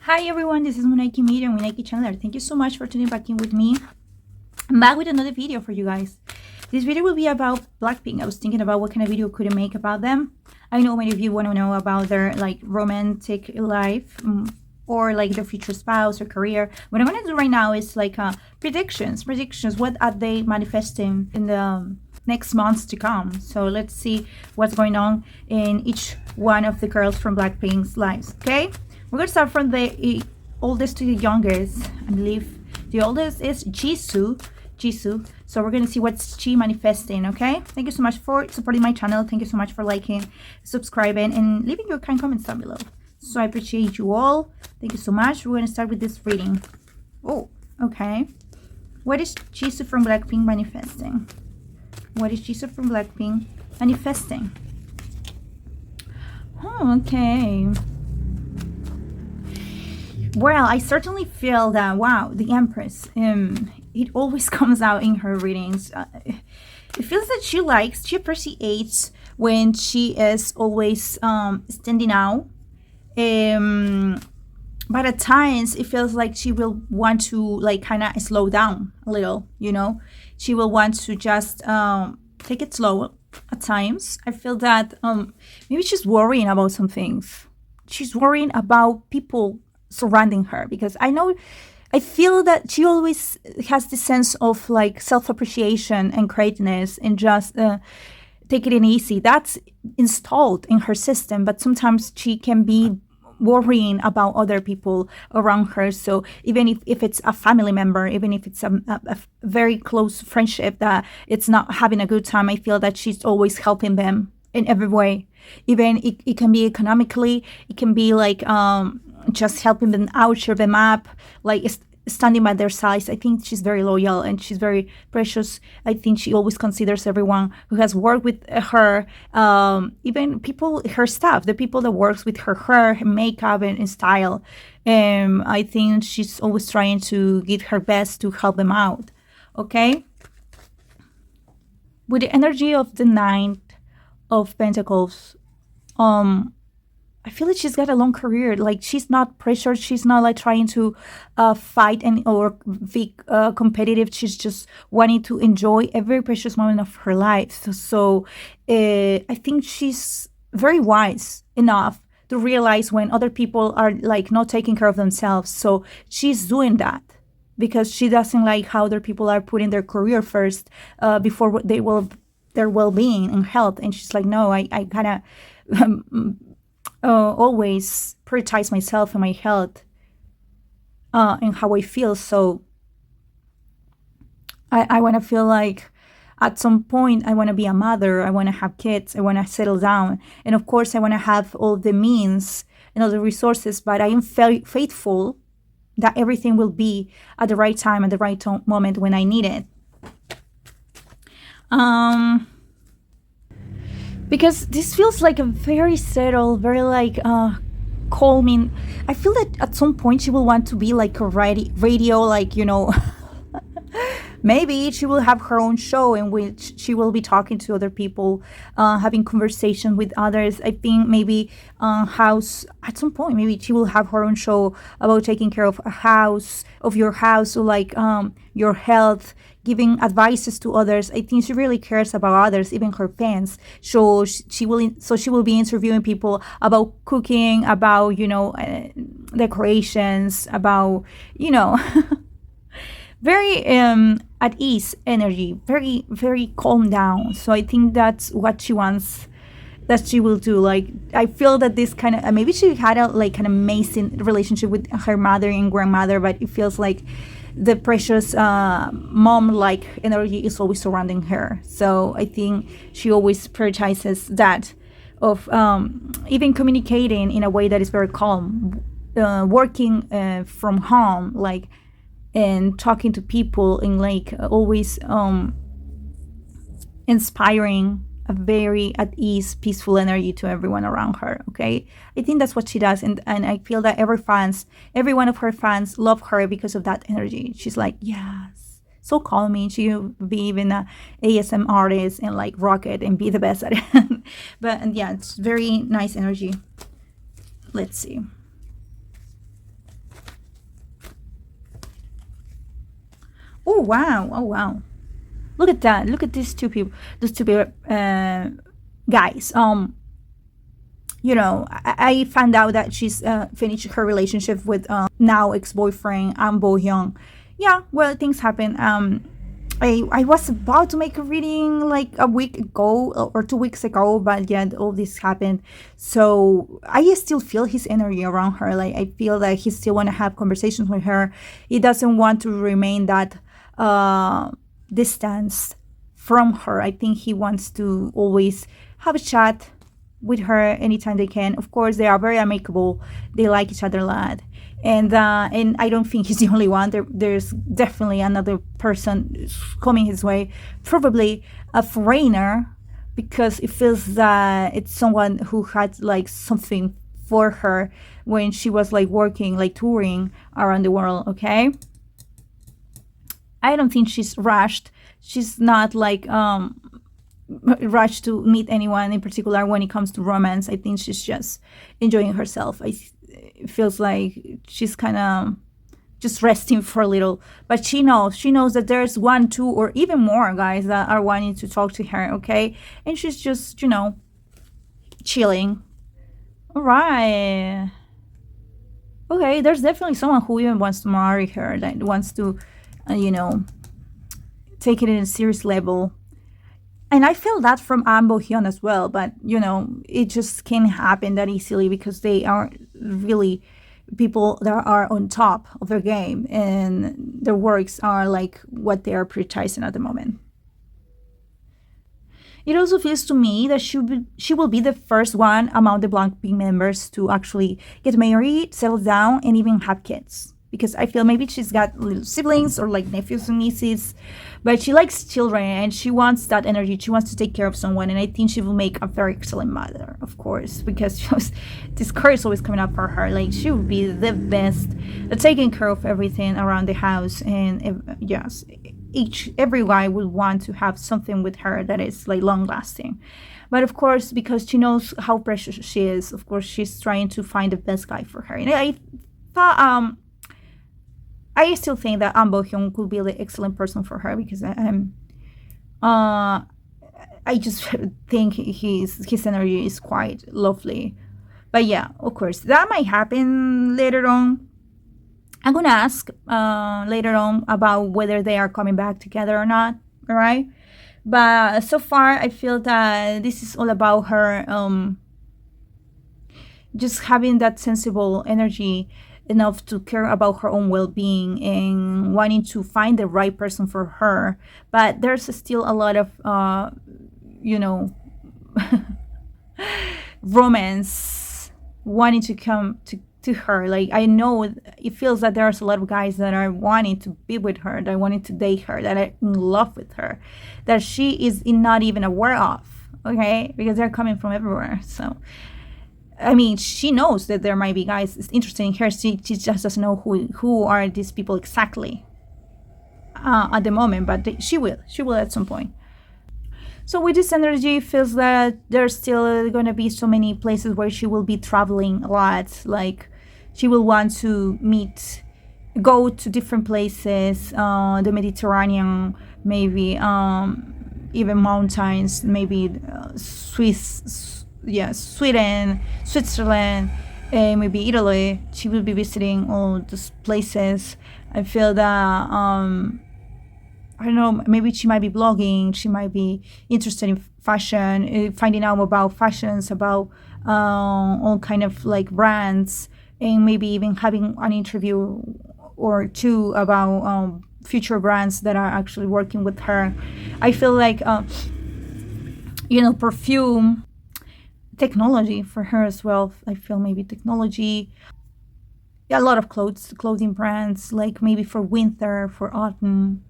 Hi everyone, this is Munaiki Media and Munaiki Chandler. Thank you so much for tuning back in with me. I'm back with another video for you guys. This video will be about Blackpink. I was thinking about what kind of video could I make about them. I know many of you want to know about their romantic life or their future spouse or career. What I'm going to do right now is predictions. What are they manifesting in the next months to come? So let's see what's going on in each one of the girls from Blackpink's lives, okay? We're going to start from the oldest to the youngest. I believe the oldest is Jisoo. So we're going to see what's she manifesting, okay? Thank you so much for supporting my channel. Thank you so much for liking, subscribing, and leaving your kind comments down below. So I appreciate you all. Thank you so much. We're going to start with this reading. Oh, okay. What is Jisoo from Blackpink manifesting? What is Jisoo from Blackpink manifesting? Oh, okay. Well, I certainly feel that, wow, the Empress, it always comes out in her readings. It feels that she appreciates when she is always standing out. But at times, it feels like she will want to, kind of slow down a little, you know? She will want to just take it slow at times. I feel that maybe she's worrying about some things. She's worrying about people surrounding her, because I feel that she always has this sense of self-appreciation and greatness and just take it in easy. That's installed in her system, but sometimes she can be worrying about other people around her. So even if it's a family member, even if it's a very close friendship that it's not having a good time, I feel that she's always helping them in every way. Even it can be economically, it can be just helping them out, cheer them up, standing by their sides. I think she's very loyal and she's very precious. I think she always considers everyone who has worked with her, even people, her staff, the people that works with her hair, makeup, and style. I think she's always trying to give her best to help them out. Okay. With the energy of the Knight of Pentacles, I feel like she's got a long career. She's not pressured. She's not trying to fight or be competitive. She's just wanting to enjoy every precious moment of her life. So I think she's very wise enough to realize when other people are not taking care of themselves. So she's doing that because she doesn't like how other people are putting their career first before their well-being and health. And she's like, no, I kind of always prioritize myself and my health and how I feel. So I want to feel like at some point I want to be a mother, I want to have kids, I want to settle down, and of course I want to have all the means and all the resources, but I am faithful that everything will be at the right time, at the right moment when I need it. Because this feels like a very settled, very calming. I feel that at some point she will want to be like a radio, maybe she will have her own show in which she will be talking to other people, having conversation with others. I think maybe at some point, maybe she will have her own show about taking care of your house, or your health, giving advices to others. I think she really cares about others, even her fans. So she will be interviewing people about cooking, about decorations, about very at ease energy, very very calm down. So I think that's what she wants, that she will do. I feel that this kind of maybe she had an amazing relationship with her mother and grandmother, but it feels like the precious mom energy is always surrounding her. So I think she always prioritizes that of even communicating in a way that is very calm, working from home, and talking to people, and always inspiring a very at ease, peaceful energy to everyone around her. Okay, I think that's what she does, and I feel that every one of her fans love her because of that energy. She's like, yes, so calming. She will be even a ASM artist and rock it and be the best at it. But yeah, it's very nice energy. Let's see. Oh wow, oh wow. Look at that. Look at these two people. Those two people, guys. I found out that she's finished her relationship with now ex-boyfriend Bo Hyung. Yeah, well, things happen. I was about to make a reading like a week ago or 2 weeks ago, but yeah, all this happened. So I still feel his energy around her. Like I feel that he still want to have conversations with her. He doesn't want to remain that distance from her. I think he wants to always have a chat with her anytime they can. Of course, they are very amicable. They like each other a lot, and I don't think he's the only one. There's definitely another person coming his way, probably a foreigner, because it feels that it's someone who had like something for her when she was like working, like touring around the world. Okay, I don't think she's rushed. She's not like rush to meet anyone in particular when it comes to romance. I think she's just enjoying herself. It feels like she's kind of just resting for a little, but she knows that there's one, two, or even more guys that are wanting to talk to her. Okay, and she's just chilling. All right. Okay, there's definitely someone who even wants to marry her, that wants to take it in a serious level. And I feel that from Ambo Hyun as well, but it just can't happen that easily because they are really people that are on top of their game and their works are like what they are prioritizing at the moment. It also feels to me that she will be the first one among the Blackpink members to actually get married, settle down, and even have kids. Because I feel maybe she's got little siblings or like nephews and nieces, but she likes children and she wants that energy. She wants to take care of someone, and I think she will make a very excellent mother, of course, because this card is always coming up for her. Like she will be the best at taking care of everything around the house, and yes, every guy will want to have something with her that is like long lasting. But of course, because she knows how precious she is, of course, she's trying to find the best guy for her. And I thought I still think that An Bo Hyun could be the excellent person for her because I just think his energy is quite lovely. But yeah, of course, that might happen later on. I'm gonna ask later on about whether they are coming back together or not. All right, but so far I feel that this is all about her just having that sensible energy enough to care about her own well-being and wanting to find the right person for her, but there's still a lot of you know romance wanting to come to her. Like I know it feels that there's a lot of guys that are wanting to be with her, that are wanting to date her, that are in love with her, that she is not even aware of. Okay, because they're coming from everywhere. So I mean, she knows that there might be guys interested in her. She just doesn't know who are these people exactly at the moment, but she will at some point. So with this energy, feels that there's still going to be so many places where she will be traveling a lot. Like she will want to go to different places, the Mediterranean, maybe even mountains, maybe Sweden, Switzerland, and maybe Italy. She will be visiting all those places. I feel that I don't know. Maybe she might be blogging. She might be interested in fashion, finding out about fashions, about all kind of like brands, and maybe even having an interview or two about future brands that are actually working with her. I feel like perfume technology for her as well. I feel maybe technology, a lot of clothing brands, like maybe for winter, for autumn.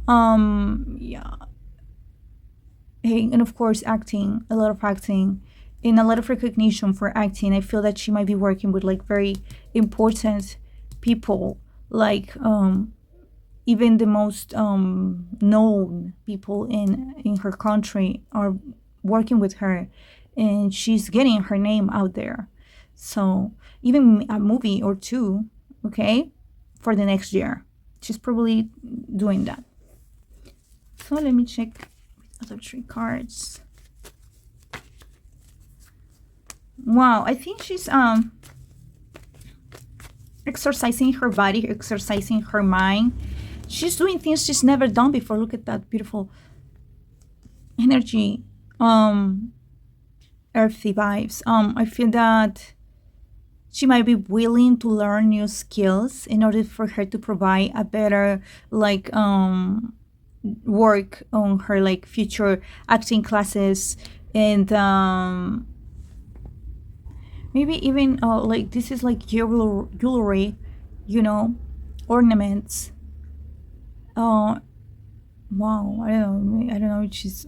Yeah. And of course, acting, a lot of acting, and a lot of recognition for acting. I feel that she might be working with like very important people, like even the most known people in her country are working with her, and she's getting her name out there. So even a movie or two, okay, for the next year. She's probably doing that. So let me check other 3 cards. Wow, I think she's exercising her body, exercising her mind. She's doing things she's never done before. Look at that beautiful energy. Earthy vibes. I feel that she might be willing to learn new skills in order for her to provide a better like work on her like future acting classes, and maybe even like this is like jewelry, you know, ornaments. Wow, I don't know. She's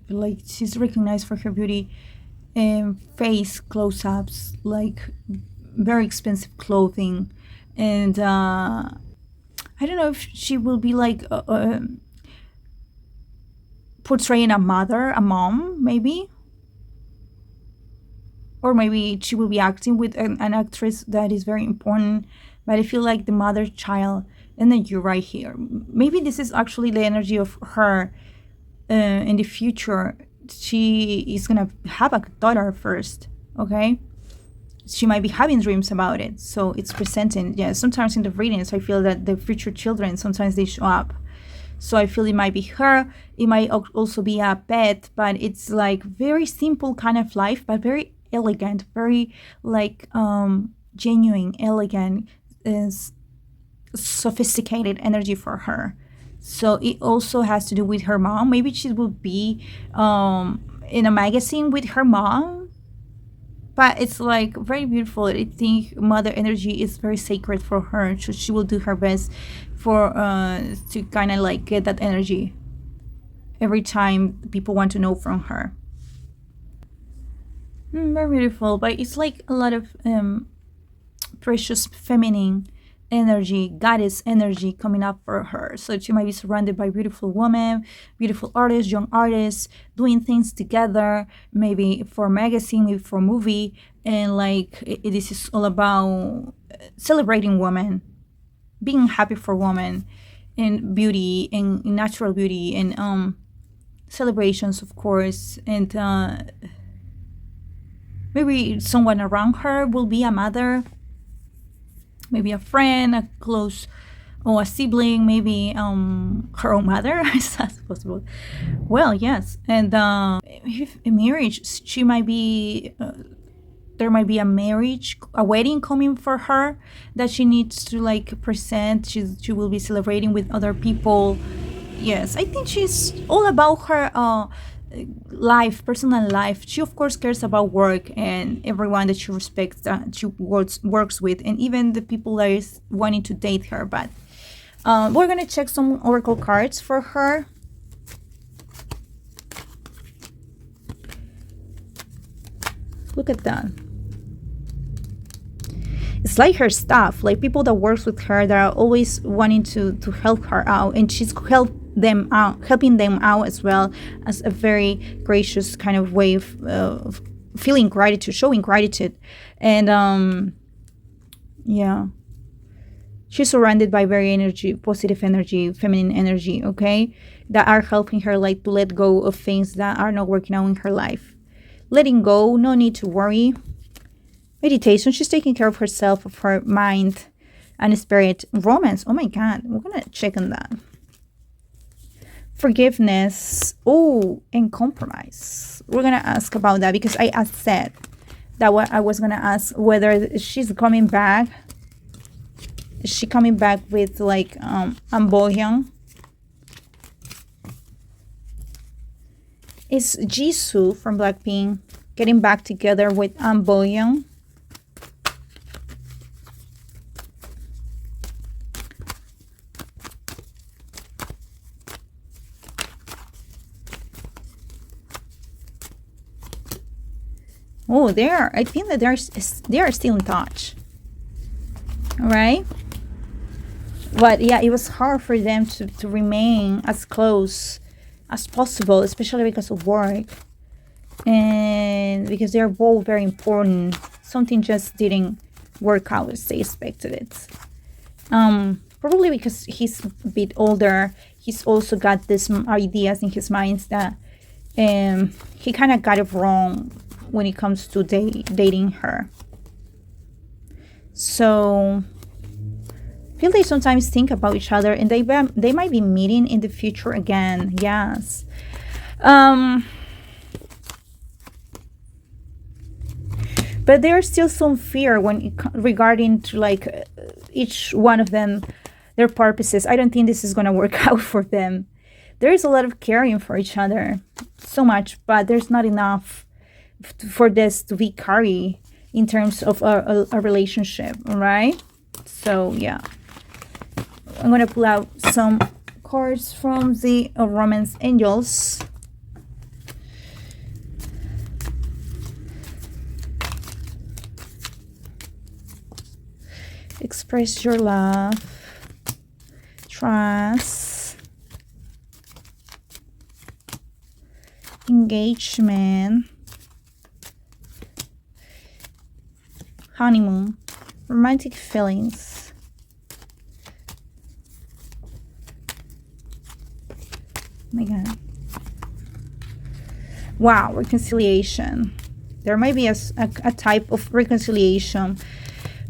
like she's recognized for her beauty and face close-ups, like very expensive clothing, and I don't know if she will be like portraying a mother, a mom, maybe, or maybe she will be acting with an actress that is very important. But I feel like the mother-child energy right here. Maybe this is actually the energy of her in the future. She is gonna have a daughter first, okay? She might be having dreams about it, so it's presenting. Yeah, sometimes in the readings I feel that the future children, sometimes they show up. So I feel it might be her. It might also be a pet, but it's like very simple kind of life, but very elegant, very like genuine, elegant, is sophisticated energy for her. So it also has to do with her mom. Maybe she will be in a magazine with her mom, but it's like very beautiful. I think mother energy is very sacred for her, so she will do her best for to kind of like get that energy every time people want to know from her. Very beautiful, but it's like a lot of precious feminine energy, goddess energy coming up for her. So she might be surrounded by beautiful women, beautiful artists, young artists, doing things together, maybe for a magazine, maybe for a movie. And like this is all about celebrating women, being happy for women, and beauty, and natural beauty, and celebrations, of course. And maybe someone around her will be a mother, maybe a friend, a close, or a sibling, maybe her own mother. Is that possible? Well, yes. And if a marriage, she might be there might be a marriage, a wedding coming for her that she needs to like present. She will be celebrating with other people. Yes, I think she's all about her life, personal life. She of course cares about work and everyone that she respects, that she works with, and even the people that is wanting to date her. But we're gonna check some oracle cards for her. Look at that. It's like her staff, like people that works with her that are always wanting to help her out, and she's helping them out as well, as a very gracious kind of way of feeling gratitude, showing gratitude. And yeah, she's surrounded by very positive energy, feminine energy, okay, that are helping her like to let go of things that are not working out in her life. Letting go, no need to worry. Meditation, she's taking care of herself, of her mind and spirit. Romance, oh my god, we're gonna check on that. Forgiveness, oh, and compromise. We're gonna ask about that because I said that what I was gonna ask whether she's coming back. Is she coming back with like Ambohyang? Is Jisoo from Blackpink getting back together with Ambohyang? Oh, I think that they are still in touch. All right. But yeah, it was hard for them to remain as close as possible, especially because of work. And because they're both very important. Something just didn't work out as they expected it. Probably because he's a bit older, he's also got these ideas in his mind that he kind of got it wrong when it comes to dating her. So I feel they sometimes think about each other, and they might be meeting in the future again. Yes. But there's still some fear regarding to like each one of them, their purposes. I don't think this is gonna work out for them. There is a lot of caring for each other, so much, but there's not enough for this to be carried in terms of a relationship, all right? So yeah, I'm gonna pull out some cards from the Romance Angels. Express your love, trust, engagement, honeymoon, romantic feelings. Oh my God. Wow, reconciliation. There might be a type of reconciliation.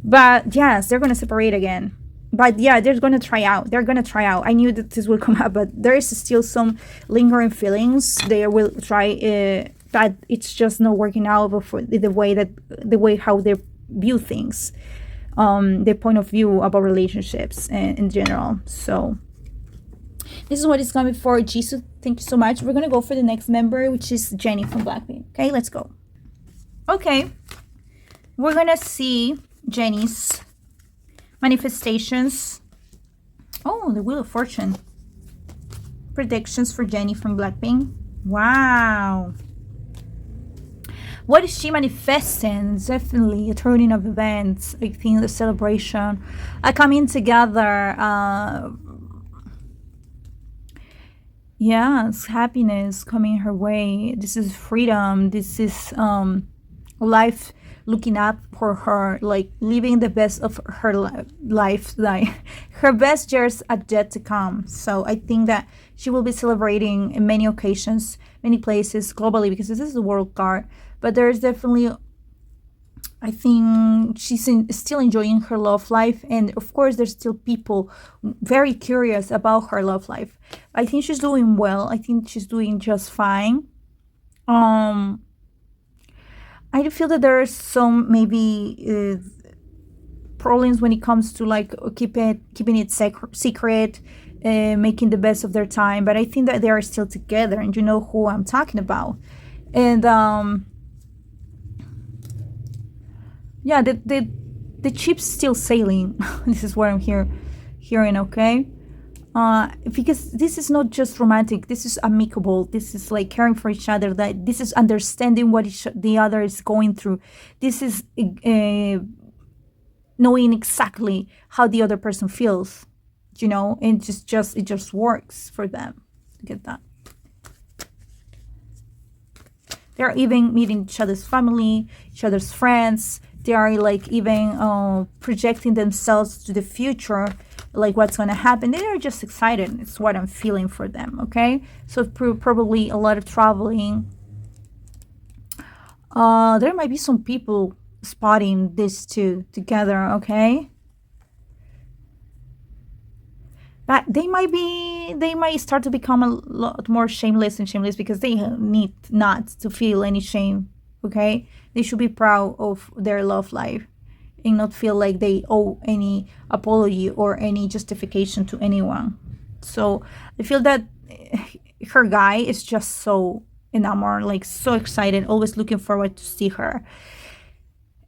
But yes, they're going to separate again. But yeah, they're going to try out. They're going to try out. I knew that this would come up, but there is still some lingering feelings. They will try, but it's just not working out for the way how they view things, their point of view about relationships in general. So this is what is coming for Jisoo. Thank you so much. We're going to go for the next member, which is Jennie from Blackpink. Okay, let's go. Okay, we're going to see Jennie's manifestations. Oh, the Wheel of Fortune. Predictions for Jennie from Blackpink. Wow. What is she manifesting? Definitely a turning of events. I think the celebration, a coming together. Yes, happiness coming her way. This is freedom. This is life looking up for her, like living the best of her life, like her best years are yet to come. So I think that she will be celebrating in many occasions, many places globally, because this is the world card. But there's definitely, I think she's still enjoying her love life, and of course there's still people very curious about her love life. I think she's doing well. I think she's doing just fine. I feel that there are some maybe problems when it comes to like keeping it secret, making the best of their time. But I think that they are still together, and you know who I'm talking about. And yeah, the ship's still sailing. This is what I'm hearing. Okay. Because this is not just romantic, this is amicable, this is like caring for each other, that this is understanding what the other is going through, this is knowing exactly how the other person feels, you know, and it just works for them. Get that? They're even meeting each other's family, each other's friends. They are like even projecting themselves to the future, like what's going to happen. They are just excited. It's what I'm feeling for them. Okay, so probably a lot of traveling. There might be some people spotting these two together. Okay, but they might start to become a lot more shameless because they need not to feel any shame. Okay, they should be proud of their love life and not feel like they owe any apology or any justification to anyone. So I feel that her guy is just so enamored, like so excited, always looking forward to see her.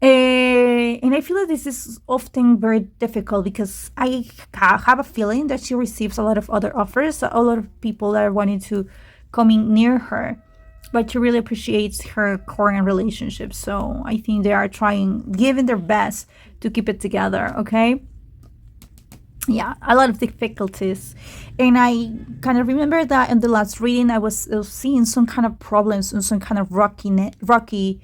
And I feel that this is often very difficult because I have a feeling that she receives a lot of other offers, a lot of people that are wanting to coming near her, but she really appreciates her current relationship. So I think they are giving their best to keep it together, okay? Yeah, a lot of difficulties. And I kind of remember that in the last reading, I was seeing some kind of problems and some kind of rocky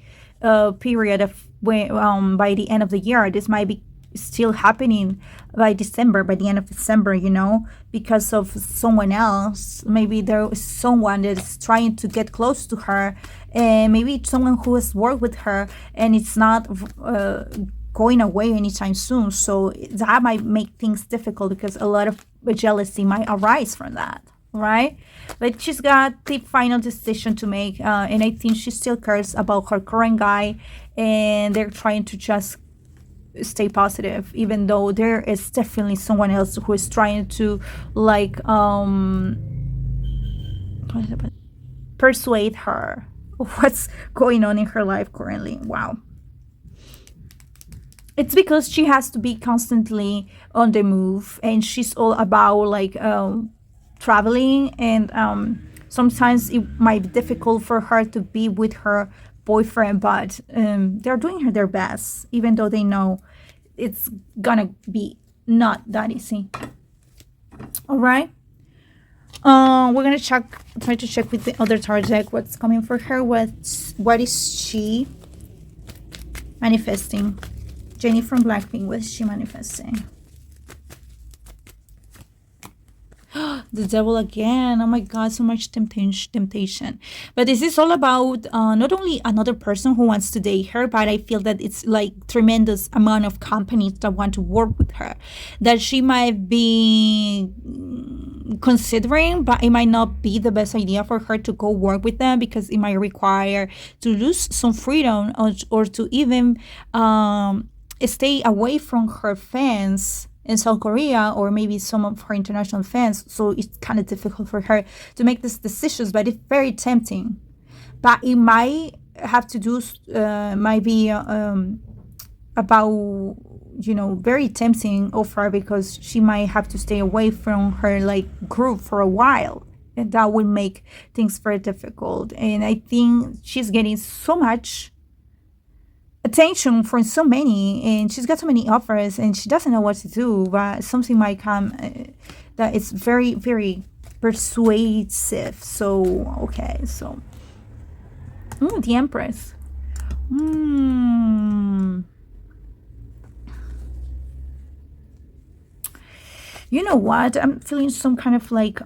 period of when by the end of the year. This might be still happening by December, by the end of December, because of someone else. Maybe there is someone that is trying to get close to her, and maybe it's someone who has worked with her, and it's not going away anytime soon. So that might make things difficult because a lot of jealousy might arise from that, right? But she's got the final decision to make, and I think she still cares about her current guy, and they're trying to just stay positive, even though there is definitely someone else who is trying to like persuade her of what's going on in her life currently. Wow. It's because she has to be constantly on the move, and she's all about like traveling, and sometimes it might be difficult for her to be with her boyfriend, but they're doing their best, even though they know it's gonna be not that easy. All right. We're gonna try to check with the other tarot deck what's coming for her. What is she manifesting? Jennie from Blackpink, what is she manifesting? The devil again. Oh my god, so much temptation. But this is all about not only another person who wants to date her, but I feel that it's like tremendous amount of companies that want to work with her, that she might be considering, but it might not be the best idea for her to go work with them, because it might require to lose some freedom, or to even stay away from her fans in South Korea, or maybe some of her international fans. So it's kind of difficult for her to make these decisions, but it's very tempting. But it might have to do, might be about, very tempting of her, because she might have to stay away from her like group for a while, and that will make things very difficult. And I think she's getting so much attention from so many, and she's got so many offers, and she doesn't know what to do, but something might come that is very, very persuasive. So okay, so the Empress. You know what, I'm feeling some kind of like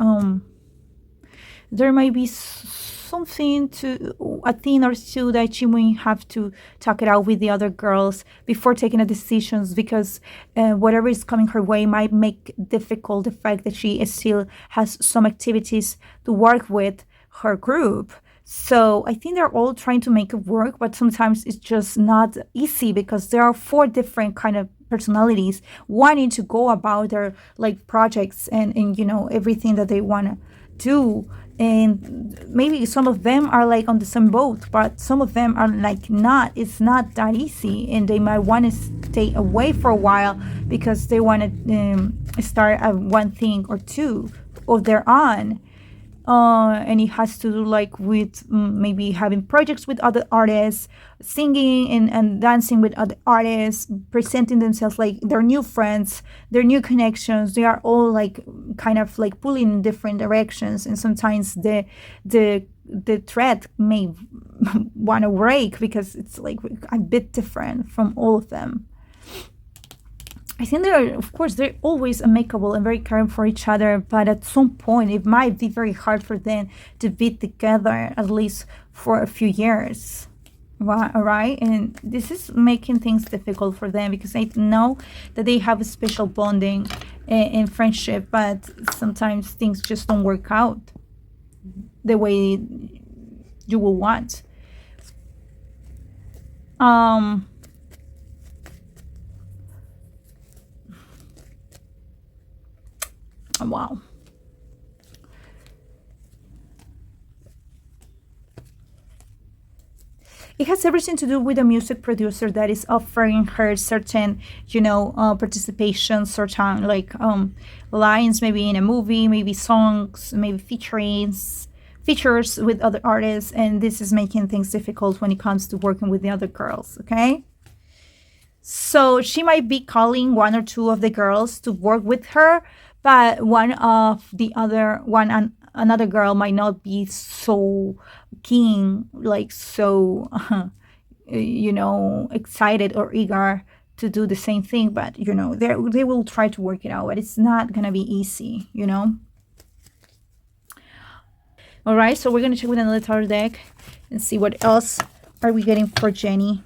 there might be something, a thing or two that she may have to talk it out with the other girls before taking the decisions, because whatever is coming her way might make difficult the fact that she still has some activities to work with her group. So I think they're all trying to make it work, but sometimes it's just not easy, because there are 4 different kind of personalities wanting to go about their like projects and everything that they want to do. And maybe some of them are like on the same boat, but some of them are like not. It's not that easy, and they might want to stay away for a while because they want to start one thing or two of their own. And it has to do like with maybe having projects with other artists, singing and dancing with other artists, presenting themselves like their new friends, their new connections. They are all like kind of like pulling in different directions, and sometimes the thread may want to break because it's like a bit different from all of them. I think they're always amicable and very caring for each other, but at some point it might be very hard for them to be together, at least for a few years. Right? And this is making things difficult for them, because I know that they have a special bonding and friendship, but sometimes things just don't work out the way you will want. Wow. It has everything to do with a music producer that is offering her certain, participation, certain like lines, maybe in a movie, maybe songs, maybe features with other artists, and this is making things difficult when it comes to working with the other girls. Okay. So she might be calling 1 or 2 of the girls to work with her, but another girl might not be so keen, like so, excited or eager to do the same thing, but they will try to work it out, but it's not gonna be easy. All right, so we're gonna check with another tarot deck and see what else are we getting for Jennie.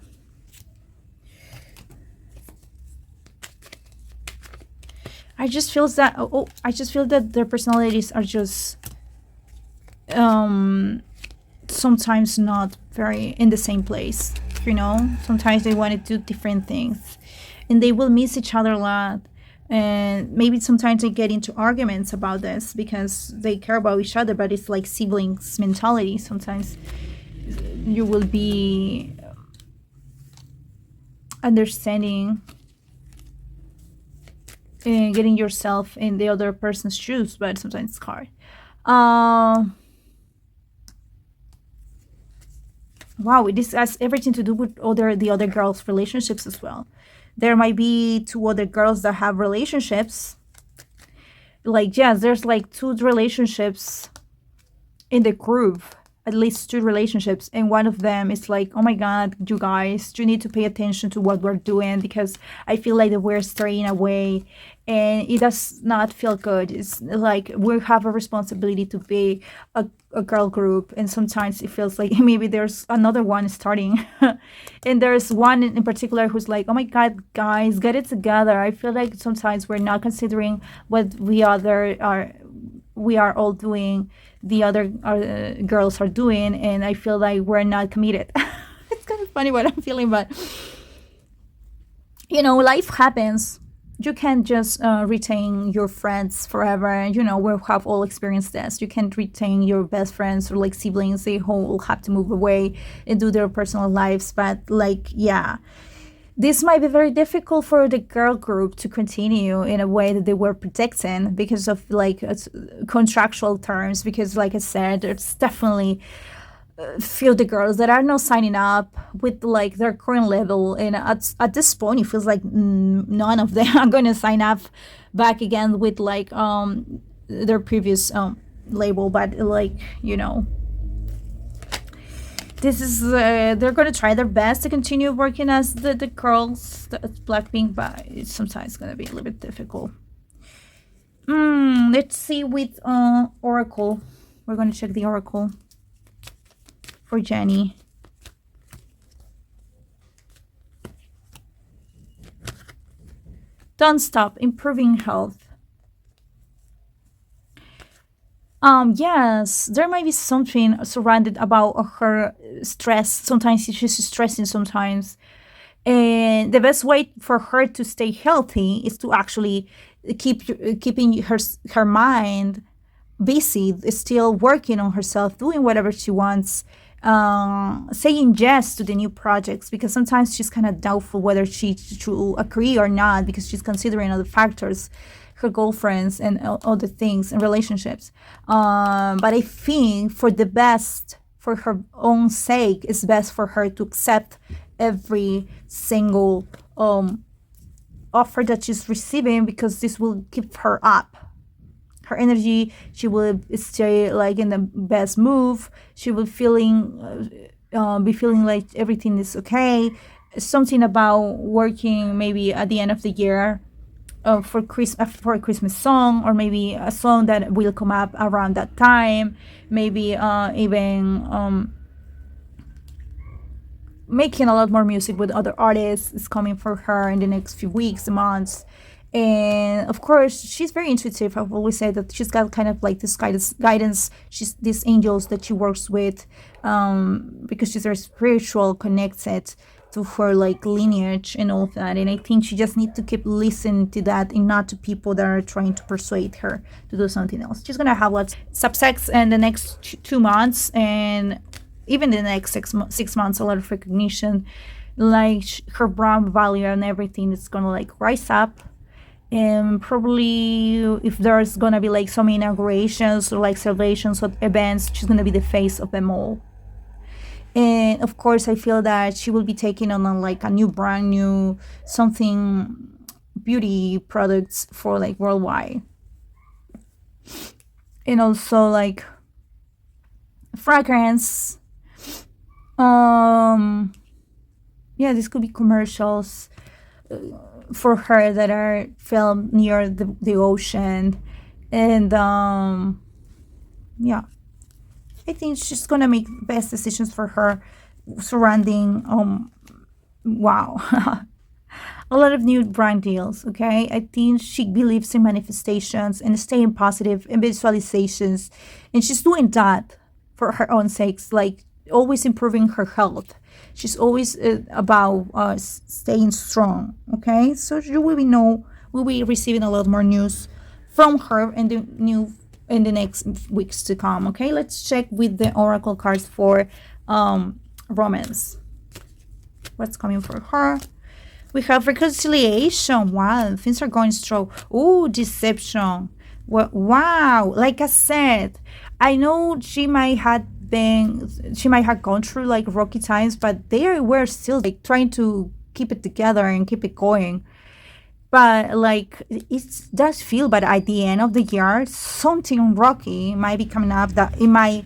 I just feel that their personalities are just sometimes not very in the same place. Sometimes they want to do different things, and they will miss each other a lot. And maybe sometimes they get into arguments about this because they care about each other, but it's like siblings mentality. Sometimes you will be understanding and getting yourself in the other person's shoes, but sometimes it's hard. Wow, this has everything to do with the other girls' relationships as well. There might be two other girls that have relationships. Like, yes, there's like two relationships in the group, at least two relationships, and one of them is like, oh my god, you guys, you need to pay attention to what we're doing, because I feel like that we're straying away and it does not feel good. It's like we have a responsibility to be a girl group, and sometimes it feels like maybe there's another one starting and there's one in particular who's like, oh my god, guys, get it together. I feel like sometimes we're not considering what we are all doing, the other girls are doing, and I feel like we're not committed. It's kind of funny what I'm feeling, but life happens. You can't just retain your friends forever. We have all experienced this. You can't retain your best friends or like siblings. They all have to move away and do their personal lives. But like, yeah, this might be very difficult for the girl group to continue in a way that they were protecting because of like contractual terms. Because like I said, there's definitely few of the girls that are not signing up with like their current level, and at this point it feels like none of them are going to sign up back again with like their previous label. But like this is they're going to try their best to continue working as the girls, the Blackpink, but it's sometimes going to be a little bit difficult. Let's see with Oracle. We're going to check the Oracle for Jennie. Don't stop improving health. Yes, there might be something surrounded about her stress. Sometimes she's stressing sometimes. And the best way for her to stay healthy is to actually keeping her mind busy, still working on herself, doing whatever she wants, saying yes to the new projects, because sometimes she's kind of doubtful whether she should agree or not, because she's considering other factors, her girlfriends and other things and relationships. But I think for the best, for her own sake, it's best for her to accept every single offer that she's receiving, because this will keep her up. Her energy, she will stay like in the best move. She will be feeling like everything is okay. Something about working maybe at the end of the year for a Christmas song, or maybe a song that will come up around that time. Maybe even making a lot more music with other artists is coming for her in the next few weeks, months. And of course, she's very intuitive. I've always said that she's got kind of like this guidance. She's these angels that she works with, because she's very spiritual, connected to her like lineage and all of that. And I think she just needs to keep listening to that, and not to people that are trying to persuade her to do something else. She's gonna have lots of subsects in the next 2 months, and even the next 6 months, a lot of recognition, like her brand value and everything is gonna like rise up. And probably if there's gonna be like some inaugurations or like celebrations or events, she's gonna be the face of them all. And of course, I feel that she will be taking on like a new brand new something, beauty products for like worldwide, and also like fragrance. Yeah, this could be commercials for her that are filmed near the ocean. And yeah, I think she's gonna make best decisions for her surrounding wow. A lot of new brand deals. Okay, I think she believes in manifestations and staying positive and visualizations, and she's doing that for her own sakes, like always improving her health. She's always about staying strong. Okay, so you will be know we'll be receiving a lot more news from her in the next weeks to come. Okay, let's check with the oracle cards for romance. What's coming for her? We have reconciliation. Wow, things are going strong. Oh, deception. Wow, like I said, I know she might have gone through like rocky times, but they were still like trying to keep it together and keep it going. But like it does feel, but at the end of the year, something rocky might be coming up that it might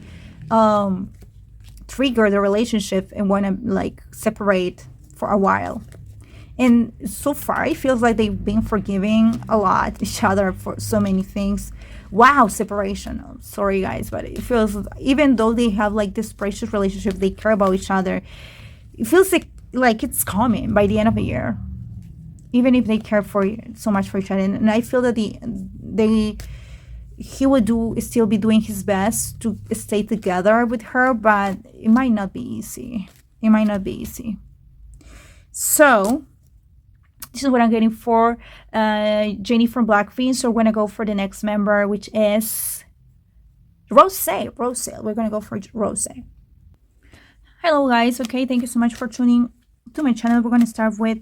trigger the relationship and want to like separate for a while. And so far, it feels like they've been forgiving a lot each other for so many things. Wow, separation. Oh, sorry, guys, but it feels, even though they have like this precious relationship, they care about each other. It feels like it's coming by the end of the year, even if they care for so much for each other. And I feel that he would still be doing his best to stay together with her, but it might not be easy. It might not be easy. So this is what I'm getting for Jennie from Blackpink. So we're going to go for the next member, which is Rosé. Rosé. We're going to go for Rosé. Hello, guys. Okay, thank you so much for tuning to my channel. We're going to start with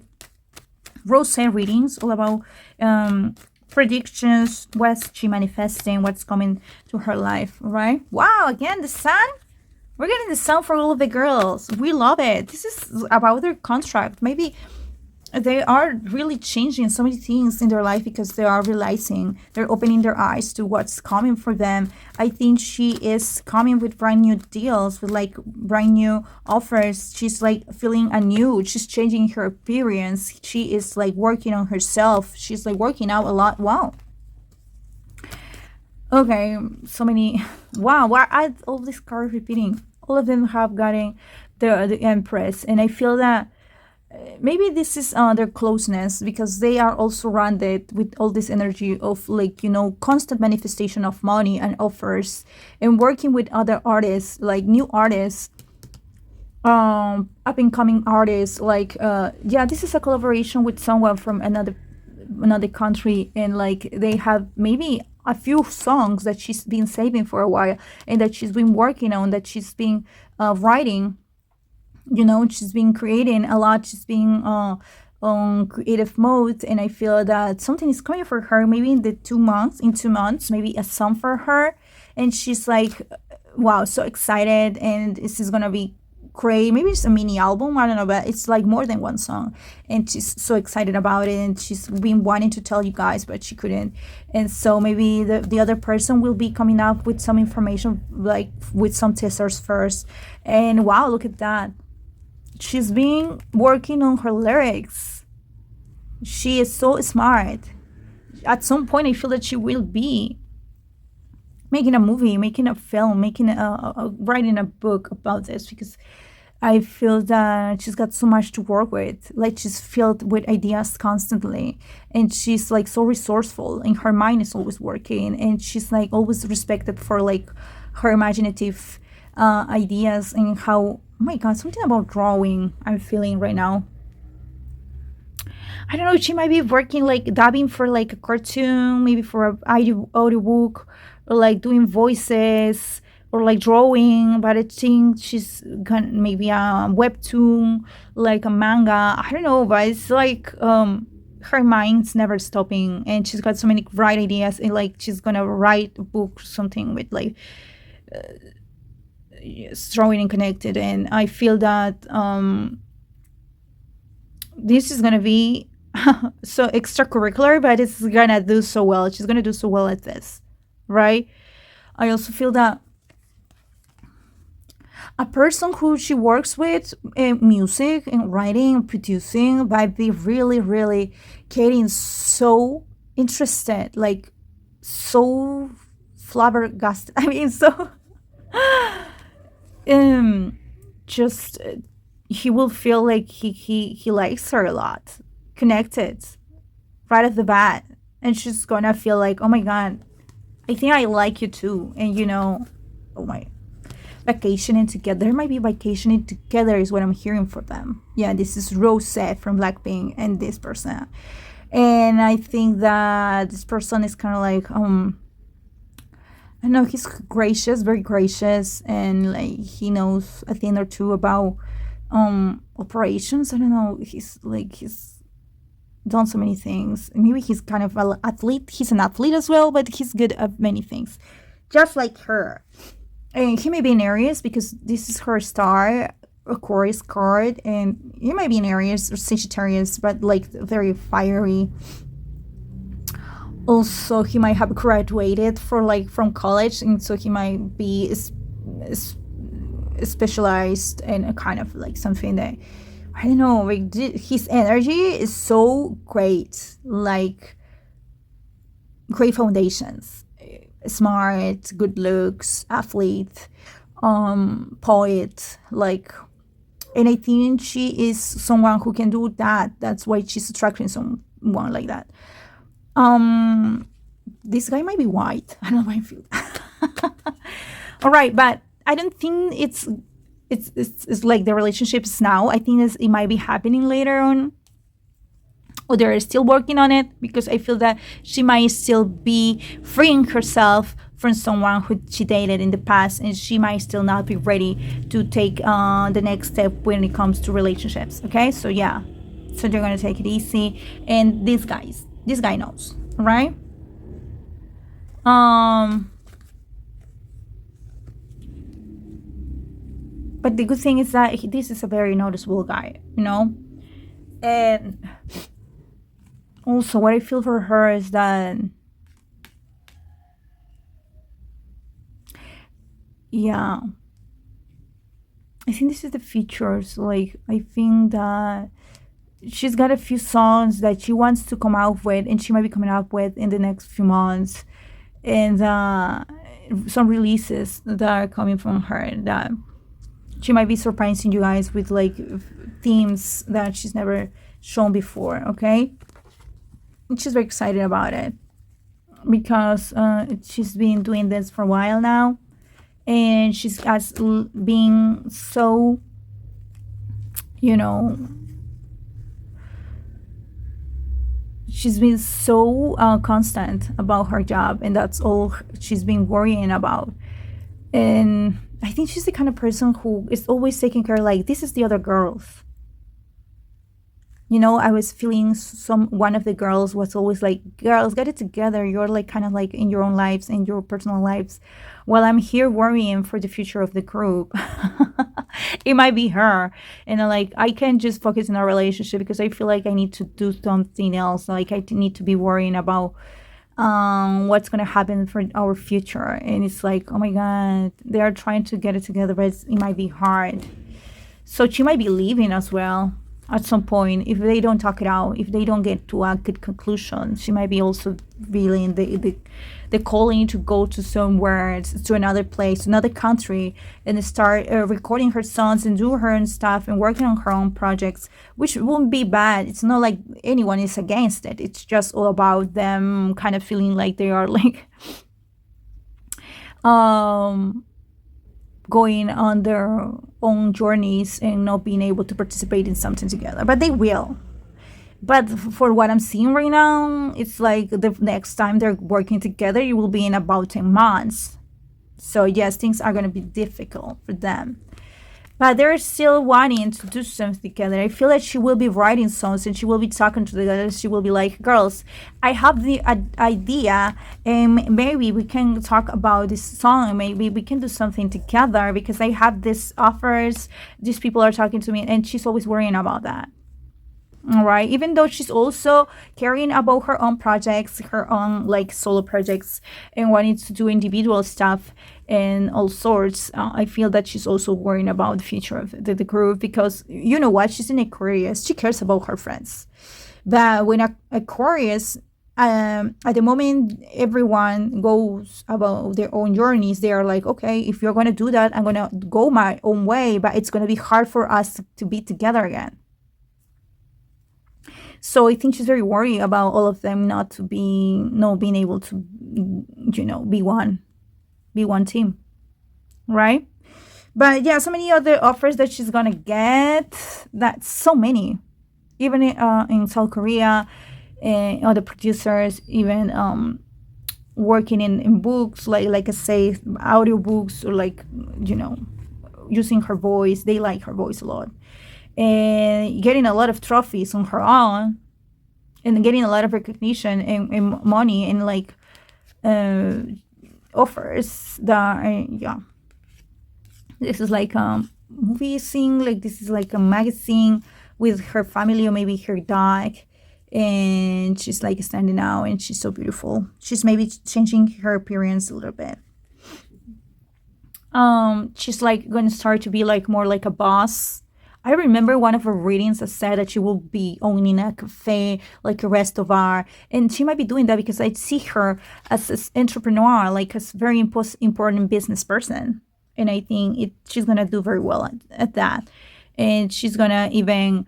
Rosé readings, all about predictions, what's she manifesting, what's coming to her life, right? Wow, again, the sun. We're getting the sun for all of the girls. We love it. This is about their contract. Maybe they are really changing so many things in their life because they are realizing, they're opening their eyes to what's coming for them. I think she is coming with brand new deals, with like brand new offers. She's like feeling anew. She's changing her appearance. She is like working on herself. She's like working out a lot. Wow. Okay, so many. Wow, why are all these cards repeating? All of them have gotten the Empress, and I feel that maybe this is their closeness, because they are also surrounded with all this energy of like, you know, constant manifestation of money and offers, and working with other artists, like new artists, up and coming artists, like yeah, this is a collaboration with someone from another country, and like they have maybe a few songs that she's been saving for a while, and that she's been working on, that she's been writing. You know, she's been creating a lot. She's been on creative mode, and I feel that something is coming for her. Maybe in 2 months, maybe a song for her, and she's like, wow, so excited, and this is gonna be great. Maybe it's a mini album, I don't know, but it's like more than one song, and she's so excited about it, and she's been wanting to tell you guys, but she couldn't. And so maybe the other person will be coming up with some information, like with some teasers first. And wow, look at that. She's been working on her lyrics. She is so smart. At some point, I feel that she will be making a movie, making a film, writing a book about this, because I feel that she's got so much to work with. Like, she's filled with ideas constantly, and she's like so resourceful, and her mind is always working, and she's like always respected for like her imaginative ideas, and how, oh my god, something about drawing I'm feeling right now. I don't know, she might be working like dubbing for like a cartoon, maybe for a audiobook, or like doing voices, or like drawing. But I think she's gonna maybe a webtoon, like a manga. I don't know, but it's like her mind's never stopping, and she's got so many bright ideas, and like she's gonna write a book, something with like strong and connected. And I feel that this is gonna be so extracurricular, but it's gonna do so well. She's gonna do so well at this, right? I also feel that A person who she works with in music and writing and producing might be really, really getting so interested, like so flabbergasted. I mean, so um, just he will feel like he likes her a lot, connected right off the bat, and she's gonna feel like, oh my god, I think I like you too, and oh my, vacationing together. There might be vacationing together is what I'm hearing from them. Yeah, this is Rosé from Blackpink and this person, and I think that this person is kind of like I know he's gracious, very gracious, and like he knows a thing or two about operations. I don't know. He's done so many things. Maybe he's kind of an athlete. He's an athlete as well, but he's good at many things, just like her. And he may be in Aries because this is her star, Aquarius card, and he might be in Aries or Sagittarius, but like very fiery. Also, he might have graduated from college, and so he might be specialized in a kind of like something that I don't know. Like his energy is so great, like great foundations, smart, good looks, athlete, poet, like. And I think she is someone who can do that. That's why she's attracting someone like that. This guy might be white. I don't know why I feel. All right, but I don't think it's like the relationship is now. I think it might be happening later on, or they're still working on it, because I feel that she might still be freeing herself from someone who she dated in the past, and she might still not be ready to take the next step when it comes to relationships. Okay, so yeah, so they're gonna take it easy, and this guy knows, right? But the good thing is that this is a very noticeable guy, and also what I feel for her is that, yeah, I think this is the features. Like, I think that she's got a few songs that she wants to come out with, and she might be coming out with in the next few months, and some releases that are coming from her that she might be surprising you guys with, like themes that she's never shown before. Okay, and she's very excited about it because she's been doing this for a while now, and she's being so, she's been so constant about her job, and that's all she's been worrying about. And I think she's the kind of person who is always taking care, like, this is the other girls. I was feeling one of the girls was always like, girls, get it together. You're like kind of like in your own lives, in your personal lives. Well, I'm here worrying for the future of the group. It might be her. And like, I can't just focus on our relationship because I feel like I need to do something else. Like, I need to be worrying about what's going to happen for our future. And it's like, oh my God, they are trying to get it together, but it might be hard. So she might be leaving as well at some point if they don't talk it out, if they don't get to a good conclusion. She might be also feeling the calling to go to somewhere, to another place, another country, and start recording her songs and do her own stuff and working on her own projects, which won't be bad. It's not like anyone is against it. It's just all about them kind of feeling like they are like going on their own journeys and not being able to participate in something together. But they will. But for what I'm seeing right now, it's like the next time they're working together, it will be in about 10 months. So yes, things are going to be difficult for them. But they're still wanting to do something together. I feel like she will be writing songs and she will be talking to the others. She will be like, girls, I have the idea, and maybe we can talk about this song. Maybe we can do something together because I have these offers. These people are talking to me, and she's always worrying about that. All right, even though she's also caring about her own projects, her own like solo projects, and wanting to do individual stuff and all sorts, I feel that she's also worrying about the future of the group, because you know what, she's an Aquarius, she cares about her friends. But when Aquarius, at the moment everyone goes about their own journeys, they are like, okay, if you're going to do that, I'm going to go my own way, but it's going to be hard for us to be together again. So I think she's very worried about all of them not being able to, be one team, right? But yeah, so many other offers that she's gonna get. That's so many, even in South Korea, and other producers, even working in books, like I say, audio books, or like, using her voice. They like her voice a lot, and getting a lot of trophies on her own, and getting a lot of recognition and money, and like uh, offers that yeah, this is like a movie scene, like this is like a magazine with her family, or maybe her dog, and she's like standing out, and she's so beautiful. She's maybe changing her appearance a little bit. She's like going to start to be like more like a boss. I remember one of her readings that said that she will be owning a cafe, like a restaurant, and she might be doing that because I see her as an entrepreneur, like a very important business person, and I think she's gonna do very well at that, and she's gonna even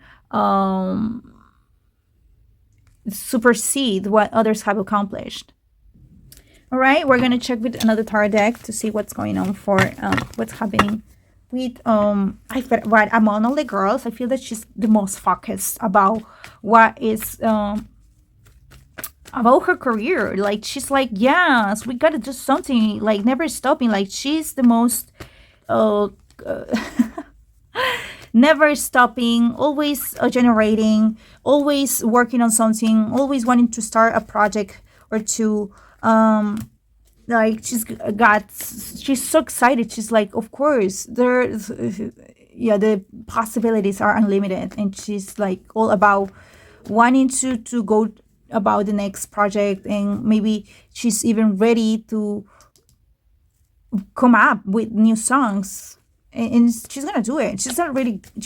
supersede what others have accomplished. All right, we're gonna check with another tarot deck to see what's going on for what's happening with what among all the girls. I feel that she's the most focused about what is about her career. Like, she's like, yes, we gotta do something, like never stopping. Like, she's the most uh, never stopping, always generating, always working on something, always wanting to start a project or two. Like, she's so excited. She's like, of course, there's yeah, the possibilities are unlimited, and she's like all about wanting to go about the next project, and maybe she's even ready to come up with new songs, and she's gonna do it. She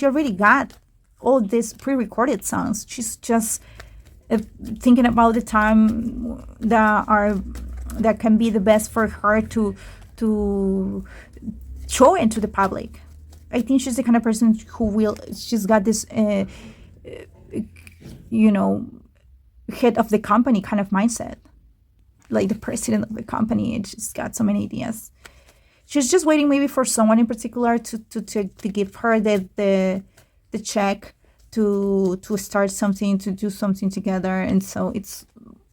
already got all these pre-recorded songs. She's just thinking about the time that can be the best for her to show it to the public. I think she's the kind of person she's got this head of the company kind of mindset, like the president of the company, and she's got so many ideas. She's just waiting maybe for someone in particular to give her the check to start something, to do something together. And so it's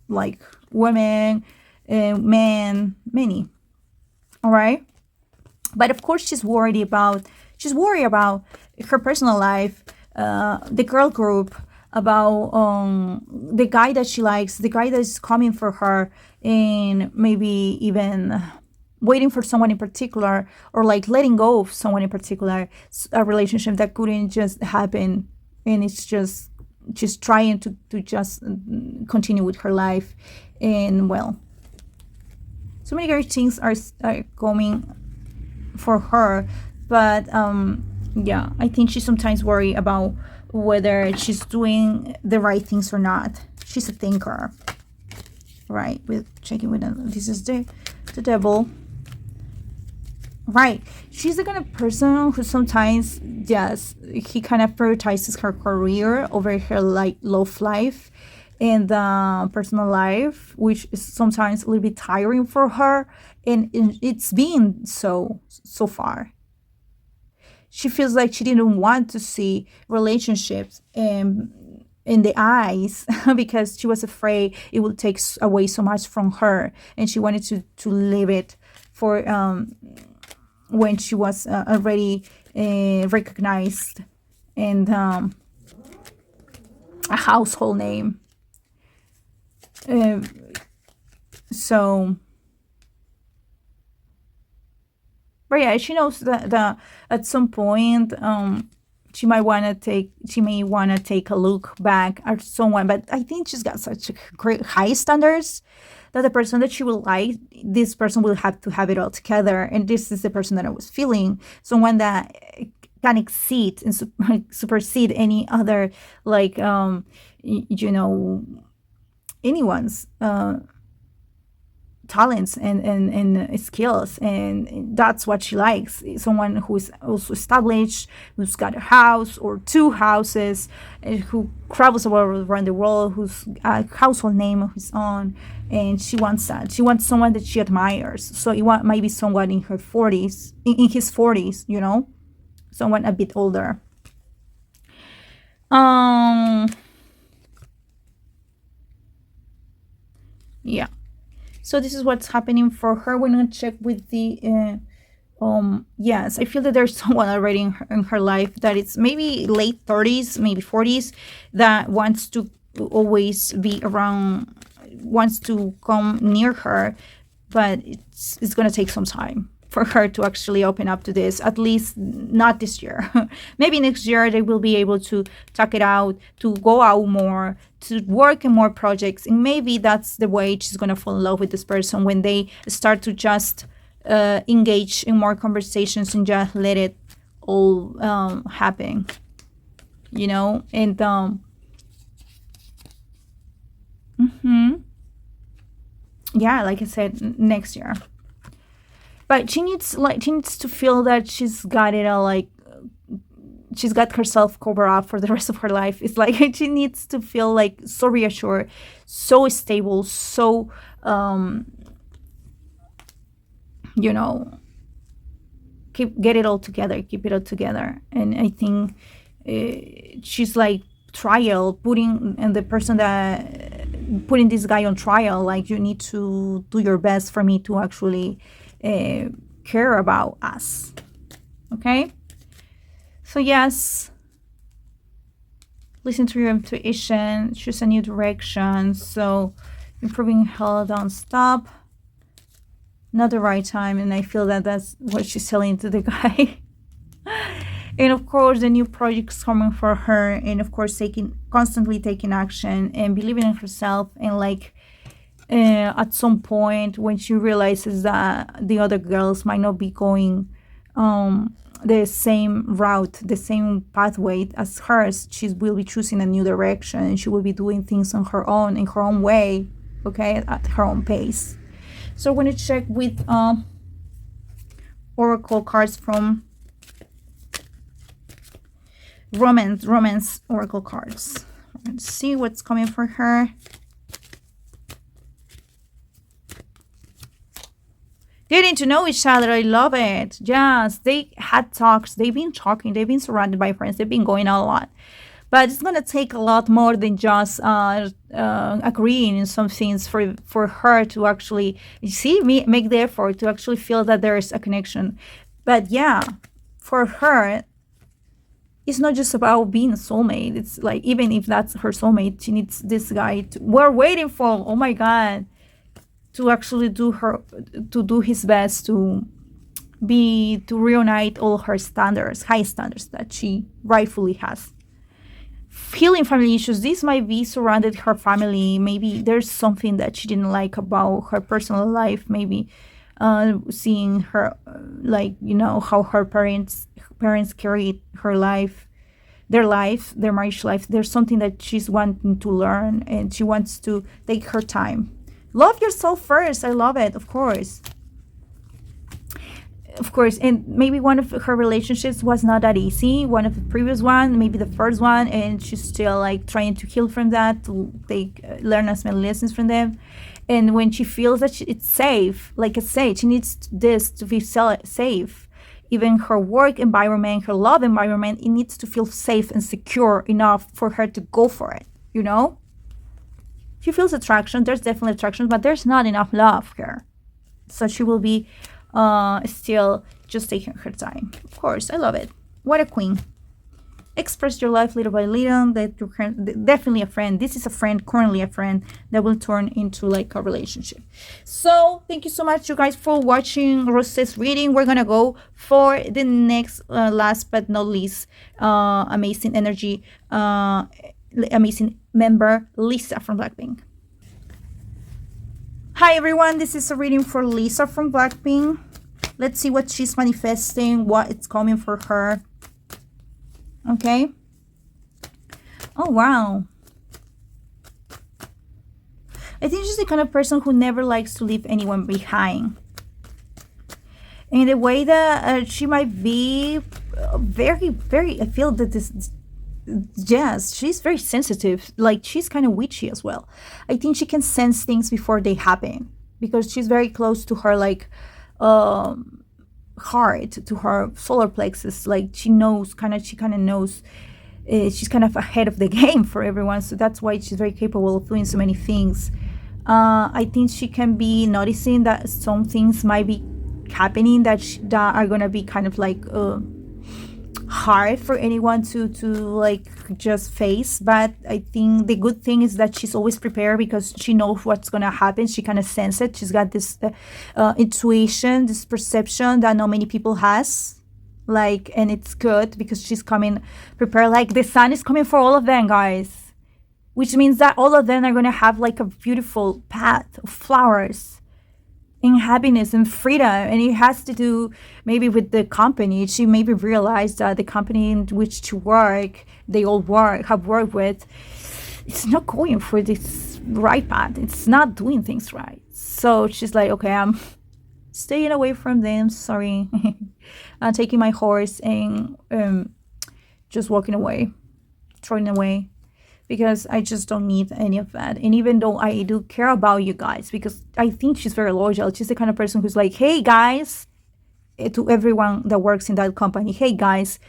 like women, men, many. All right. But of course, she's worried about her personal life, the girl group, about the guy that she likes, the guy that is coming for her, and maybe even waiting for someone in particular, or like letting go of someone in particular, a relationship that couldn't just happen, and it's just trying to just continue with her life. And well, so many great things are coming for her, but yeah, I think she's sometimes worried about whether she's doing the right things or not. She's a thinker, right? With checking with this is the devil, right? She's the kind of person who sometimes, yes, he kind of prioritizes her career over her like love life and personal life, which is sometimes a little bit tiring for her, and it's been so far. She feels like she didn't want to see relationships in the eyes because she was afraid it would take away so much from her, and she wanted to leave it for when she was already recognized and a household name. So, but yeah, she knows that at some point she may want to take a look back at someone, but I think she's got such a great high standards that the person that she will like, this person will have to have it all together. And this is the person that I was feeling, someone that can exceed and supersede any other, like, anyone's talents and skills, and that's what she likes. Someone who's also established, who's got a house or two houses, who travels around the world, who's a household name of his own, and she wants that. She wants someone that she admires. So it might be someone in her 40s, in his 40s, someone a bit older. Yeah. So this is what's happening for her. We're gonna check with the yes, I feel that there's someone already in her life that it's maybe late 30s, maybe 40s, that wants to always be around, wants to come near her, but it's gonna take some time for her to actually open up to this, at least not this year. Maybe next year they will be able to talk it out, to go out more, to work in more projects. And maybe that's the way she's going to fall in love with this person, when they start to just engage in more conversations and just let it all happen, And yeah, like I said, next year. But she needs to feel that she's got it all, like she's got herself covered up for the rest of her life. It's like she needs to feel like so reassured, so stable, so get it all together, keep it all together. And I think she's like putting this guy on trial, like, you need to do your best for me to actually care about us. Okay, so yes, listen to your intuition, choose a new direction. So improving health, don't stop, not the right time. And I feel that that's what she's telling to the guy. And of course the new projects coming for her, and of course constantly taking action and believing in herself. And like at some point, when she realizes that the other girls might not be going the same route, the same pathway as hers, she will be choosing a new direction, and she will be doing things on her own, in her own way, okay, at her own pace. So we're going to check with oracle cards from romance oracle cards. Let's see what's coming for her. Getting to know each other, I love it. Yes, they had talks, they've been talking, they've been surrounded by friends, they've been going out a lot. But it's going to take a lot more than just agreeing in some things for her to actually make the effort to actually feel that there is a connection. But yeah, for her, it's not just about being a soulmate. It's like, even if that's her soulmate, she needs this guy we're waiting for, oh my God, to actually do his best to reunite all her high standards that she rightfully has. Healing family issues. This might be surrounded her family. Maybe there's something that she didn't like about her personal life. Maybe seeing her, how her parents carried her life, their marriage life. There's something that she's wanting to learn, and she wants to take her time. Love yourself first. I love it, of course. And maybe one of her relationships was not that easy. One of the previous one, maybe the first one, and she's still like trying to heal from that, to learn as many lessons from them. And when she feels that it's safe, like I say, she needs this to be safe. Even her work environment, her love environment, it needs to feel safe and secure enough for her to go for it, She feels attraction. There's definitely attraction, but there's not enough love here. So she will be still just taking her time. Of course, I love it. What a queen. Express your life little by little. That you can, definitely a friend. This is a friend, currently a friend that will turn into like a relationship. So thank you so much, you guys, for watching Rosé's reading. We're gonna go for the next, last but not least, amazing energy, amazing member, Lisa from Blackpink. Hi everyone, this is a reading for Lisa from Blackpink. Let's see what she's manifesting, what it's coming for her. Okay. Oh, wow. I think she's the kind of person who never likes to leave anyone behind. In the way that she might be very, very, I feel that this, yes, she's very sensitive. Like, she's kind of witchy as well. I think she can sense things before they happen because she's very close to her, like, heart, to her solar plexus. Like, she kind of knows. She's kind of ahead of the game for everyone, so that's why she's very capable of doing so many things. I think she can be noticing that some things might be happening that are gonna be kind of like hard for anyone to like just face. But I think the good thing is that she's always prepared because she knows what's gonna happen. She kind of senses it. She's got this intuition, this perception that not many people has. Like, and it's good because she's coming prepared. Like, the sun is coming for all of them, guys, which means that all of them are gonna have like a beautiful path of flowers in happiness and freedom. And it has to do maybe with the company. She maybe realized that the company in which to work, they all have worked with, it's not going for this right path. It's not doing things right. So she's like, okay, I'm staying away from them. Sorry. I'm taking my horse and just walking away, throwing away, because I just don't need any of that. And even though I do care about you guys, because I think she's very loyal. She's the kind of person who's like, hey guys, to everyone that works in that company, hey guys,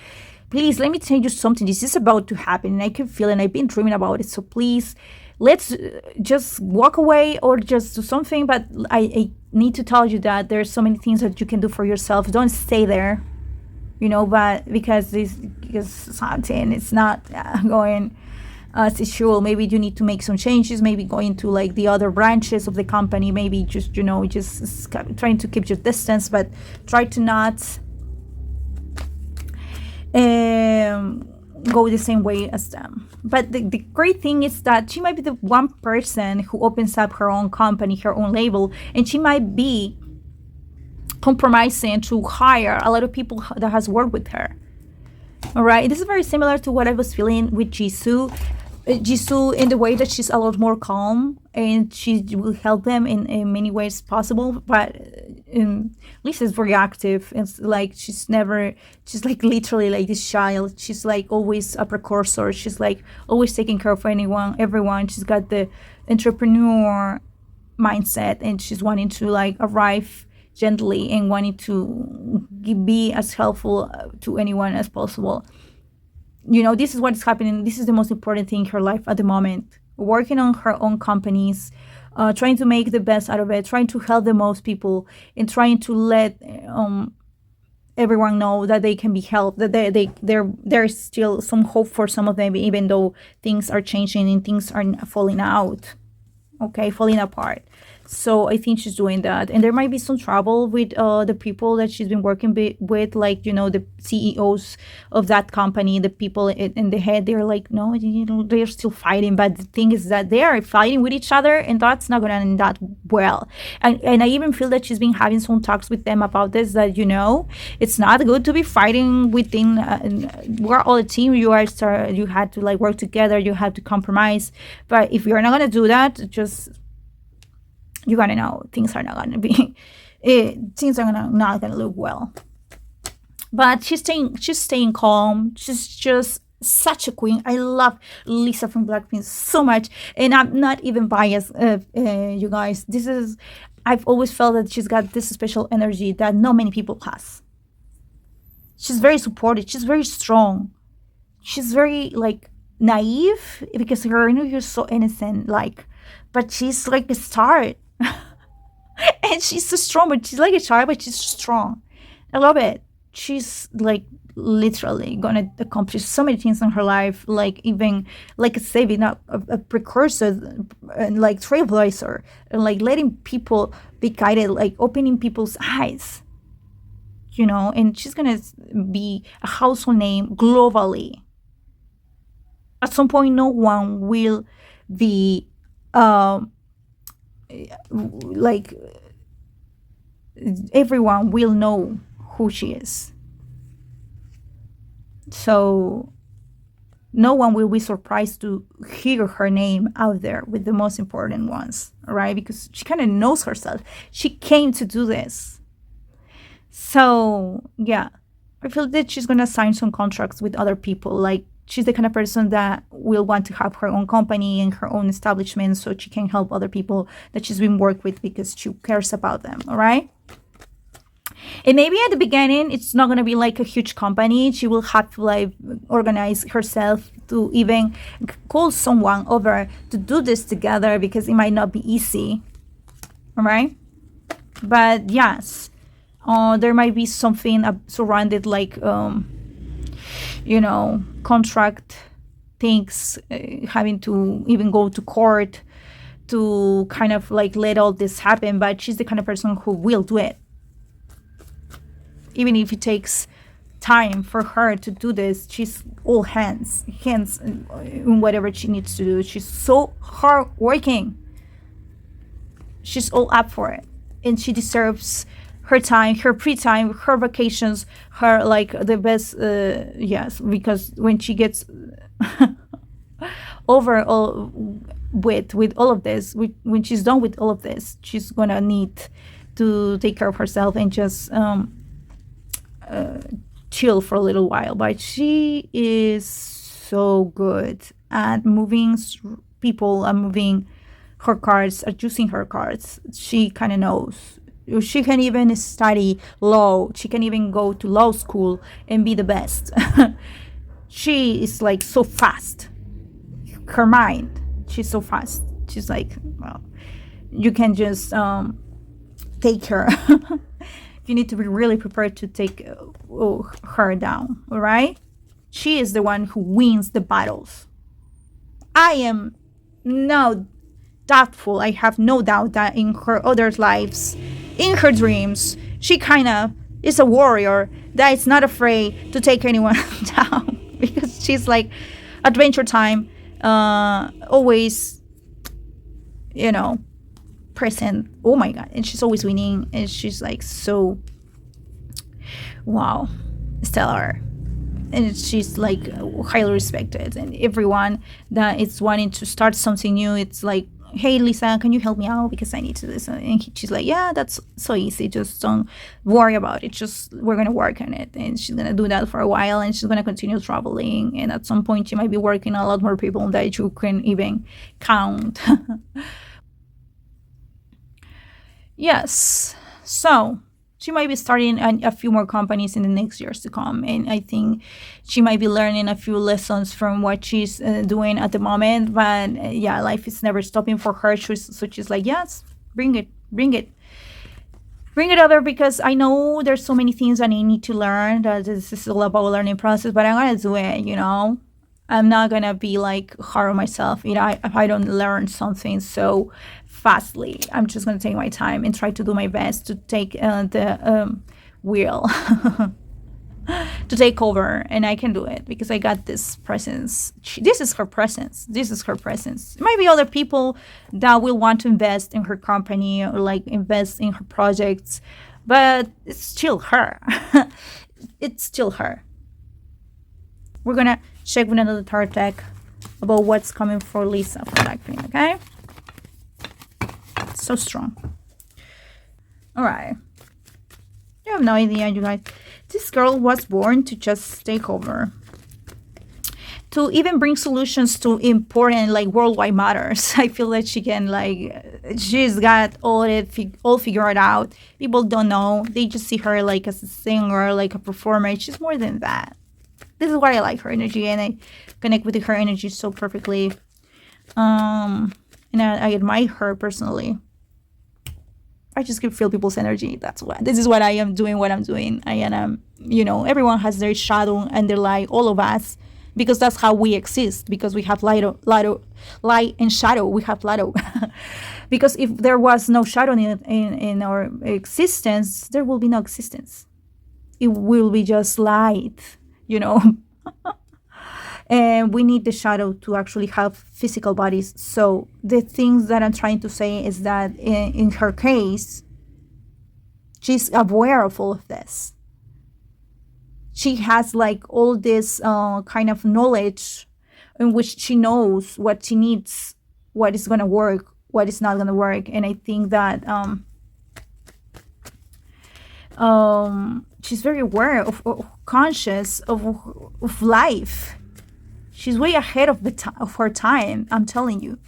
please let me tell you something. This is about to happen and I can feel it and I've been dreaming about it. So please, let's just walk away or just do something. But I need to tell you that there's so many things that you can do for yourself. Don't stay there, you know, but because something it's not going as it should. Maybe you need to make some changes, maybe go into like the other branches of the company, maybe just, you know, just trying to keep your distance, but try to not go the same way as them. But the great thing is that she might be the one person who opens up her own company, her own label, and she might be compromising to hire a lot of people that has worked with her. All right, this is very similar to what I was feeling with Jisoo. Jisoo, in the way that she's a lot more calm and she will help them in many ways possible, but Lisa's very active. It's like she's like literally like this child. She's like always a precursor. She's like always taking care of everyone. She's got the entrepreneur mindset and she's wanting to like arrive gently and wanting to be as helpful to anyone as possible. You know, this is what's happening. This is the most important thing in her life at the moment. Working on her own companies, trying to make the best out of it, trying to help the most people, and trying to let everyone know that they can be helped, that there's still some hope for some of them, even though things are changing and things are falling apart. So I think she's doing that. And there might be some trouble with the people that she's been working with, like, you know, the CEOs of that company, the people in the head. They're like, no, you know, they're still fighting. But the thing is that they are fighting with each other, and that's not going to end that well. And I even feel that she's been having some talks with them about this, that, you know, it's not good to be fighting within. We're all a team. You had to like work together. You have to compromise. But if you're not going to do that, just... you gotta know things are not gonna be things are not gonna look well. But she's staying calm. She's just such a queen. I love Lisa from Blackpink so much, and I'm not even biased, you guys. I've always felt that she's got this special energy that not many people has. She's very supportive. She's very strong. She's very like naive because her energy is so innocent, like, but she's like a star. And she's so strong, but she's like a child, but she's strong. I love it. She's like literally gonna accomplish so many things in her life, like even like saving up a precursor and like trailblazer, and like letting people be guided, like opening people's eyes, and she's gonna be a household name globally. At some point, no one will be like everyone will know who she is. So no one will be surprised to hear her name out there with the most important ones, right? Because she kind of knows herself. She came to do this. So yeah, I feel that she's gonna sign some contracts with other people. Like she's the kind of person that will want to have her own company and her own establishment, so she can help other people that she's been worked with because she cares about them. All right. And maybe at the beginning, it's not going to be like a huge company. She will have to like organize herself to even call someone over to do this together, because it might not be easy. All right. But yes, there might be something surrounded like, contract things, having to even go to court to kind of like let all this happen. But she's the kind of person who will do it. Even if it takes time for her to do this, she's all hands in whatever she needs to do. She's so hardworking. She's all up for it. And she deserves her time, her free time, her vacations, her like the best, yes, because when she gets over all with all of this, when she's done with all of this, she's gonna need to take care of herself and just chill for a little while. But she is so good at moving people and moving her cards, at using her cards. She kind of knows. She can even study law. She can even go to law school and be the best. She is like so fast. Her mind, she's so fast. She's like, well, you can just take her. You need to be really prepared to take her down, all right? She is the one who wins the battles. I am no doubtful. I have no doubt that in her other lives, in her dreams, she kind of is a warrior that is not afraid to take anyone down, because she's like adventure time, always, present. Oh my god. And she's always winning, and she's like so wow, stellar. And she's like highly respected, and everyone that is wanting to start something new, it's like, hey Lisa, can you help me out because I need to do this? And she's like, yeah, that's so easy, just don't worry about it, just we're gonna work on it. And she's gonna do that for a while, and she's gonna continue traveling, and at some point she might be working a lot more people that you can even count. Yes, so she might be starting a few more companies in the next years to come, and I think she might be learning a few lessons from what she's doing at the moment. But yeah, life is never stopping for her. So she's like, yes, bring it over, because I know there's so many things that I need to learn. That this is all about a learning process, but I'm gonna do it. I'm not gonna be like hard on myself, if I don't learn something so fastly. I'm just gonna take my time and try to do my best to take the wheel, to take over, and I can do it because I got this presence. This is her presence. There might be other people that will want to invest in her company or like invest in her projects, but it's still her. It's still her. We're gonna check with another tarot deck about what's coming for Lisa for Blackpink, okay? So strong. All right. You have no idea, you guys. This girl was born to just take over, to even bring solutions to important like worldwide matters. I feel that she can she's got all figured out. People don't know. They just see her like as a singer, like a performer. She's more than that. This is why I like her energy, and I connect with her energy so perfectly. And I admire her personally. I just can feel people's energy. This is what I am doing, what I'm doing. I am, everyone has their shadow and their light, all of us, because that's how we exist, because we have light and shadow. We have light. Because if there was no shadow in our existence, there will be no existence. It will be just light, and we need the shadow to actually have physical bodies. So the things that I'm trying to say is that in her case, she's aware of all of this. She has like all this kind of knowledge in which she knows what she needs, what is going to work, what is not going to work. And I think that she's very aware of conscious of life. She's way ahead of of her time, I'm telling you.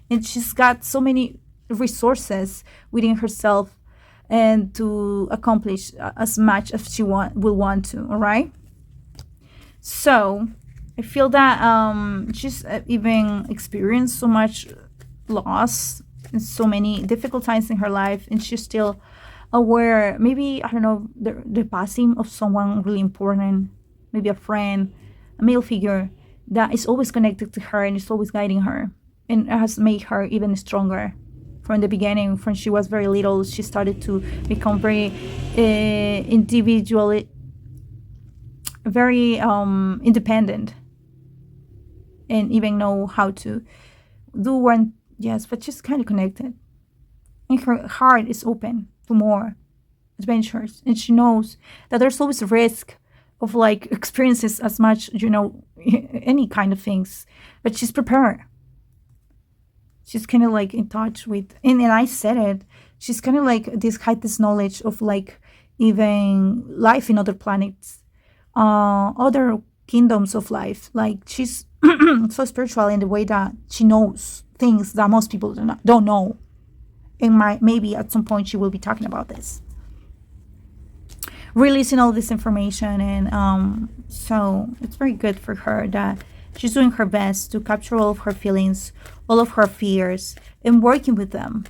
And she's got so many resources within herself and to accomplish as much as she will want to, all right? So I feel that she's even experienced so much loss and so many difficult times in her life, and she's still aware, maybe, I don't know, the passing of someone really important, maybe a friend, a male figure that is always connected to her and is always guiding her, and has made her even stronger. From the beginning, when she was very little, she started to become very individually, very independent, and even know how to do one. Yes, but she's kind of connected, and her heart is open to more adventures, and she knows that there's always a risk of like experiences as much, any kind of things, but she's prepared. She's kind of like in touch with, and I said it, she's kind of like this knowledge of like even life in other planets, other kingdoms of life. Like she's so spiritual in the way that she knows things that most people don't know. And maybe at some point she will be talking about this, releasing all this information. And so it's very good for her that she's doing her best to capture all of her feelings, all of her fears, and working with them.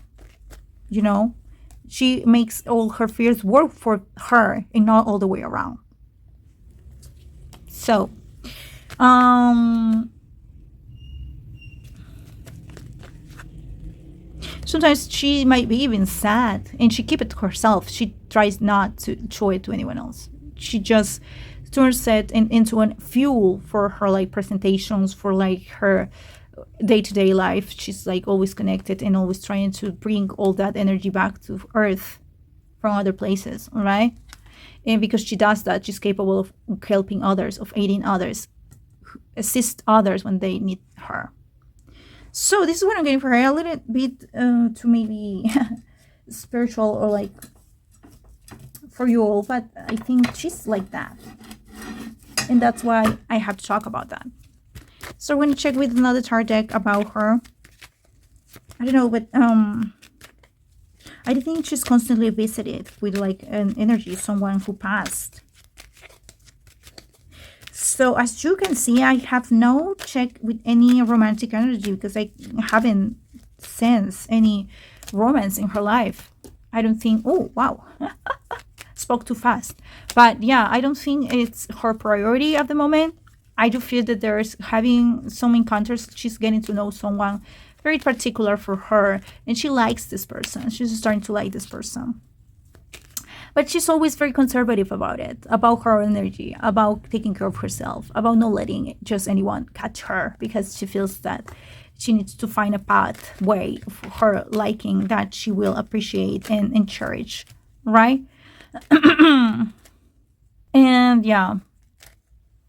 She makes all her fears work for her and not all the way around. So sometimes she might be even sad and she keep it to herself. She tries not to show it to anyone else. She just turns it into a fuel for her like presentations, for like her day-to-day life. She's like always connected and always trying to bring all that energy back to earth from other places, all right? And because she does that, she's capable of helping others, of aiding others, assist others when they need her. So this is what I'm getting for her, a little bit to maybe spiritual or like for you all, but I think she's like that. And that's why I have to talk about that. So we're going to check with another tarot deck about her. I don't know, but I think she's constantly visited with like an energy, someone who passed. So as you can see, I have no check with any romantic energy because I haven't sensed any romance in her life. I don't think, oh, wow. Spoke too fast. But yeah, I don't think it's her priority at the moment. I do feel that there's having some encounters. She's getting to know someone very particular for her, and she likes this person. She's starting to like this person. But she's always very conservative about it, about her energy, about taking care of herself, about not letting just anyone catch her, because she feels that she needs to find a pathway of her liking that she will appreciate and cherish, right? And yeah,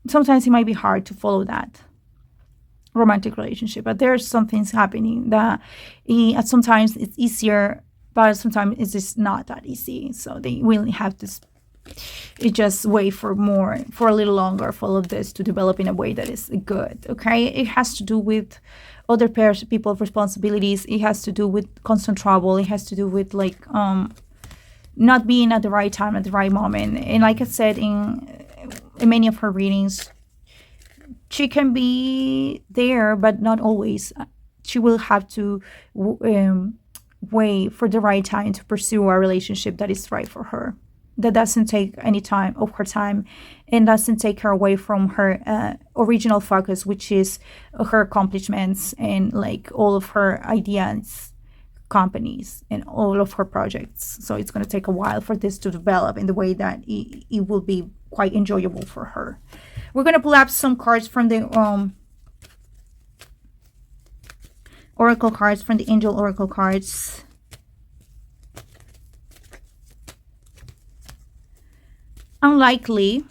sometimes it might be hard to follow that romantic relationship, but there's some things happening that sometimes it's easier, but sometimes it's just not that easy. So they will have to just wait for a little longer for all of this to develop in a way that is good. Okay, it has to do with other people's responsibilities. It has to do with constant trouble. It has to do with like not being at the right time at the right moment. And like I said in many of her readings, she can be there, but not always. She will have to wait for the right time to pursue a relationship that is right for her, that doesn't take any time of her time and doesn't take her away from her original focus, which is her accomplishments and like all of her ideas, companies, and all of her projects. So it's going to take a while for this to develop in the way that it will be quite enjoyable for her. We're going to pull up some cards from the oracle cards, from the angel oracle cards. Unlikely.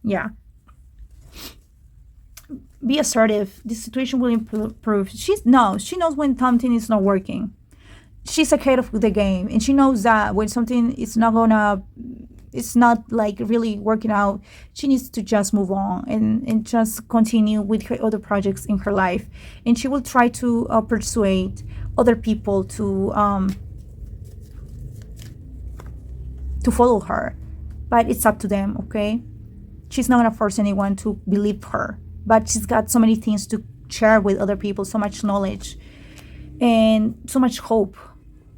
Yeah. Be assertive. This situation will improve. She knows when something is not working. She's ahead of the game, and she knows that when something is not gonna, it's not like really working out, she needs to just move on and just continue with her other projects in her life, and she will try to persuade other people to follow her, but it's up to them. Okay, she's not gonna force anyone to believe her, but she's got so many things to share with other people, so much knowledge and so much hope.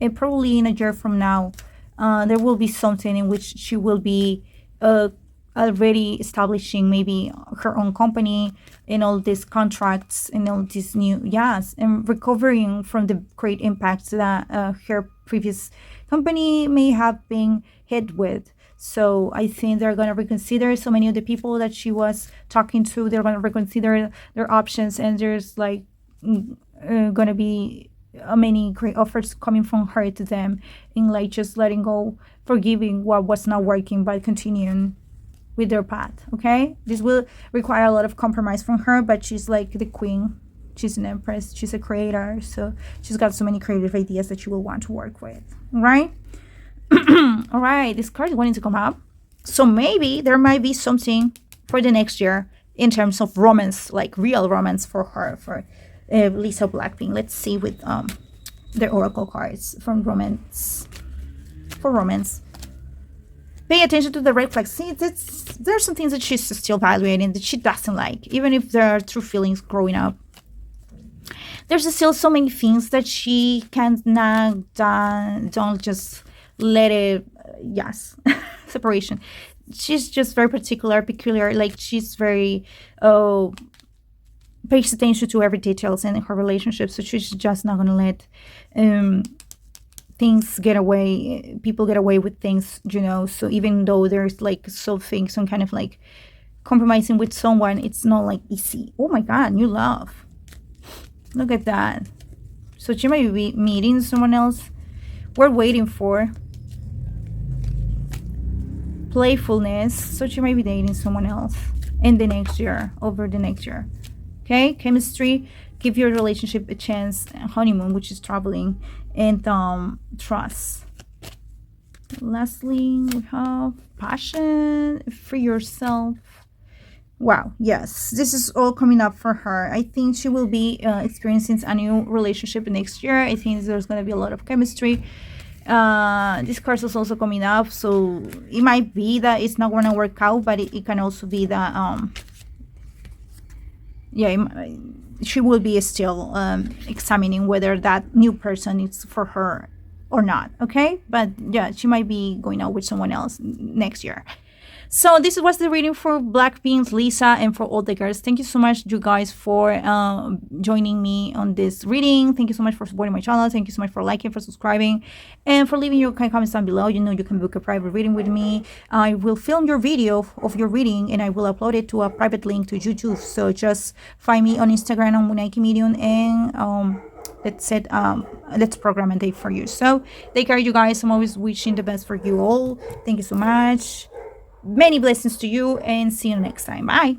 And probably in a year from now, there will be something in which she will be already establishing maybe her own company and all these contracts and all these new, yes, and recovering from the great impacts that her previous company may have been hit with. So I think they're going to reconsider so many of the people that she was talking to. They're going to reconsider their options, and there's like going to be many great offers coming from her to them, in like just letting go, forgiving what was not working, but continuing with their path. Okay, this will require a lot of compromise from her, but she's like the queen. She's an empress. She's a creator, so she's got so many creative ideas that she will want to work with. Right. All right, this card is wanting to come up, so maybe there might be something for the next year in terms of romance, like real romance for her, for Lisa Blackpink. Let's see with the oracle cards from romance. For romance, pay attention to the red flags. See, there's some things that she's still evaluating that she doesn't like, even if there are true feelings growing up. There's still so many things that she cannot don't just let it. Yes. Separation. She's just very peculiar, like she's very pays attention to every details in her relationship, so she's just not gonna let things get away, people get away with things, so even though there's like something, some kind of like compromising with someone, it's not like easy. Oh my god, new love, look at that. So she might be meeting someone else. We're waiting for playfulness, so she might be dating someone else in the next year, over the next year. Okay, chemistry, give your relationship a chance. Honeymoon, which is traveling, and trust. Lastly, we have passion, free yourself. Wow, yes, this is all coming up for her. I think she will be experiencing a new relationship next year. I think there's going to be a lot of chemistry. This card is also coming up, so it might be that it's not going to work out, but it can also be that she will be still examining whether that new person is for her or not. Okay, but yeah, she might be going out with someone else next year. So this was the reading for Blackpink's Lisa and for all the girls. Thank you so much, you guys, for joining me on this reading. Thank you so much for supporting my channel. Thank you so much for liking, for subscribing, and for leaving your kind comments down below. You can book a private reading with me. I will film your video of your reading, and I will upload it to a private link to YouTube. So just find me on Instagram on Munaiki Medium, and let's program a date for you. So take care, you guys. I'm always wishing the best for you all. Thank you so much. Many blessings to you, and see you next time. Bye.